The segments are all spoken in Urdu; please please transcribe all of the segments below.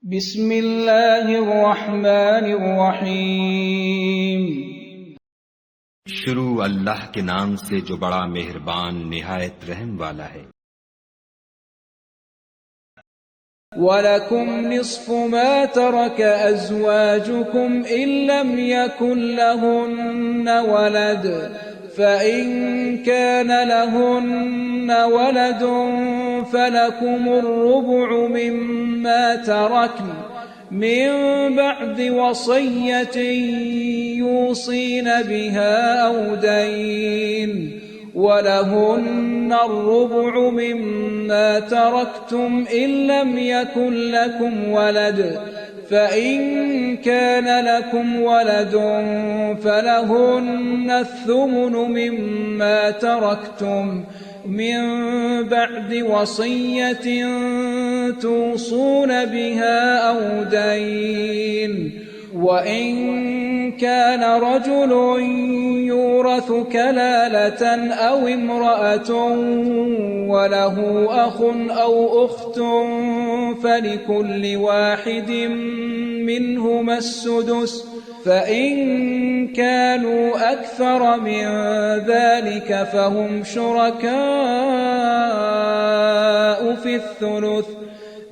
بسم اللہ الرحمن الرحیم۔ شروع اللہ کے نام سے جو بڑا مہربان نہایت رحم والا ہے۔ وَلَكُمْ نِصْفُ مَا تَرَكَ أَزْوَاجُكُمْ إِن لَّمْ يَكُن لَّهُنَّ وَلَدٌ فَإِن كَانَ لَهُنَّ وَلَدٌ فَلَكُمُ الرُّبُعُ مِمَّا تَرَكْنَ مِن بَعْدِ وَصِيَّةٍ يُوصِينَ بِهَا أَوْ دَيْنٍ وَلَهُنَّ الرُّبُعُ مِمَّا تَرَكْتُمْ إِن لَّمْ يَكُن لَّكُمْ وَلَدٌ فَإِن كَانَ لَكُمْ وَلَدٌ فَلَهُنَّ الثُّمُنُ مِمَّا تَرَكْتُمْ مِن بَعْدِ وَصِيَّةٍ تُوصُونَ بِهَا أَوْ دَيْنٍ وَإِن كَانَ رَجُلٌ يُورَثُ كَلَالَةً أَوْ امْرَأَةٌ وَلَهُ أَخٌ أَوْ أُخْتٌ فَلِكُلِّ واحد منهما السُّدُسُ فَإِن كَانُوا أَكْثَرَ مِن ذَلِكَ فَهُمْ شُرَكَاءُ فِي الثُّلُثِ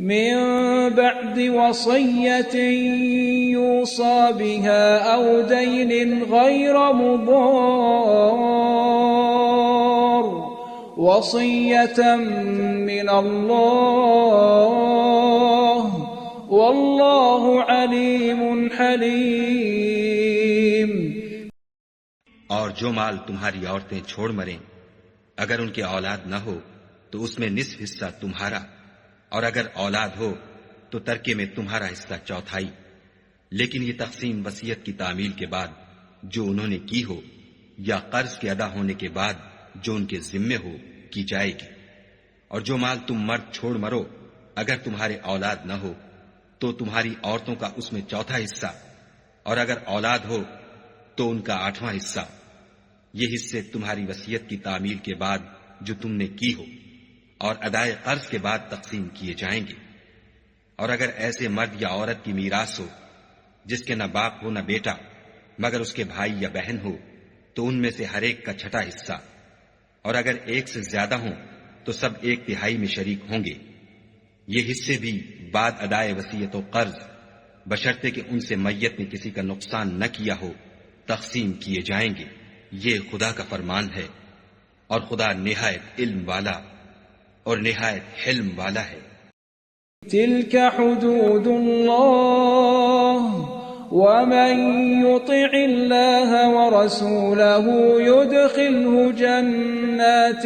من بعد وصية يوصى بها أو دين غير مضار وصية من الله والله عليم حليم۔ اور جو مال تمہاری عورتیں چھوڑ مریں اگر ان کی اولاد نہ ہو تو اس میں نصف حصہ تمہارا، اور اگر اولاد ہو تو ترکے میں تمہارا حصہ چوتھائی، لیکن یہ تقسیم وصیت کی تعمیل کے بعد جو انہوں نے کی ہو یا قرض کے ادا ہونے کے بعد جو ان کے ذمے ہو کی جائے گی۔ اور جو مال تم مرد چھوڑ مرو اگر تمہارے اولاد نہ ہو تو تمہاری عورتوں کا اس میں چوتھا حصہ، اور اگر اولاد ہو تو ان کا 8واں حصہ۔ یہ حصے تمہاری وصیت کی تعمیل کے بعد جو تم نے کی ہو اور ادائے قرض کے بعد تقسیم کیے جائیں گے۔ اور اگر ایسے مرد یا عورت کی میراث ہو جس کے نہ باپ ہو نہ بیٹا مگر اس کے بھائی یا بہن ہو تو ان میں سے ہر ایک کا 6واں حصہ، اور اگر ایک سے زیادہ ہوں تو سب 1/3 میں شریک ہوں گے۔ یہ حصے بھی بعد ادائے وصیت و قرض بشرطے کہ ان سے میت نے کسی کا نقصان نہ کیا ہو تقسیم کیے جائیں گے۔ یہ خدا کا فرمان ہے، اور خدا نہایت علم والا اور نہایت حلم والا ہے۔ تلك حدود الله ومن يطع الله ورسوله يدخله جنات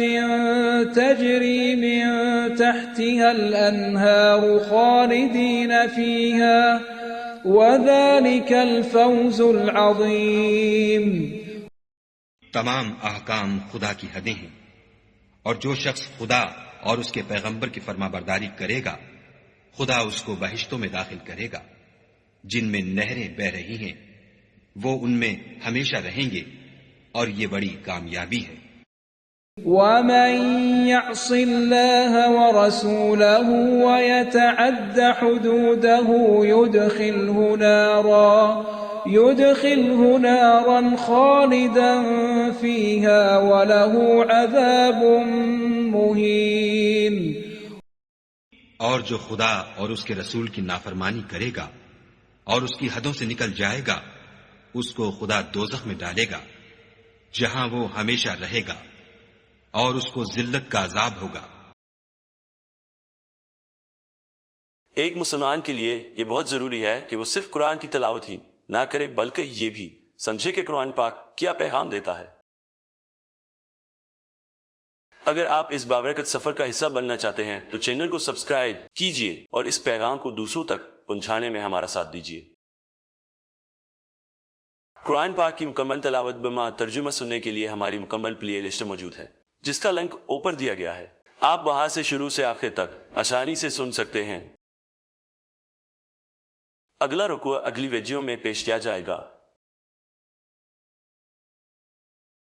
تجري من تحتها الأنهار خالدين فيها وذلك الفوز العظيم۔ تمام احکام خدا کی حدیں ہیں، اور جو شخص خدا اور اس کے پیغمبر کی فرما برداری کرے گا خدا اس کو بہشتوں میں داخل کرے گا جن میں نہریں بہ رہی ہیں، وہ ان میں ہمیشہ رہیں گے، اور یہ بڑی کامیابی ہے۔ وَمَن يَعْصِ اللَّهَ وَرَسُولَهُ وَيَتَعَدَّ حُدُودَهُ يُدْخِلْهُ نَارًا خَالِدًا فِيهَا وَلَهُ عَذَابٌ مُهِينٌ۔ اور جو خدا اور اس کے رسول کی نافرمانی کرے گا اور اس کی حدوں سے نکل جائے گا اس کو خدا دوزخ میں ڈالے گا جہاں وہ ہمیشہ رہے گا، اور اس کو ذلت کا عذاب ہوگا۔ ایک مسلمان کے لیے یہ بہت ضروری ہے کہ وہ صرف قرآن کی تلاوت ہی نہ کرے بلکہ یہ بھی سمجھے کہ قرآن پاک کیا پیغام دیتا ہے۔ اگر آپ اس بابرکت سفر کا حصہ بننا چاہتے ہیں تو چینل کو سبسکرائب کیجئے اور اس پیغام کو دوسروں تک پہنچانے میں ہمارا ساتھ دیجئے۔ قرآن پاک کی مکمل تلاوت بما ترجمہ سننے کے لیے ہماری مکمل پلے لسٹ موجود ہے جس کا لنک اوپر دیا گیا ہے۔ آپ وہاں سے شروع سے آخر تک آسانی سے سن سکتے ہیں۔ اگلا رکوع اگلی ویڈیو میں پیش کیا جائے گا۔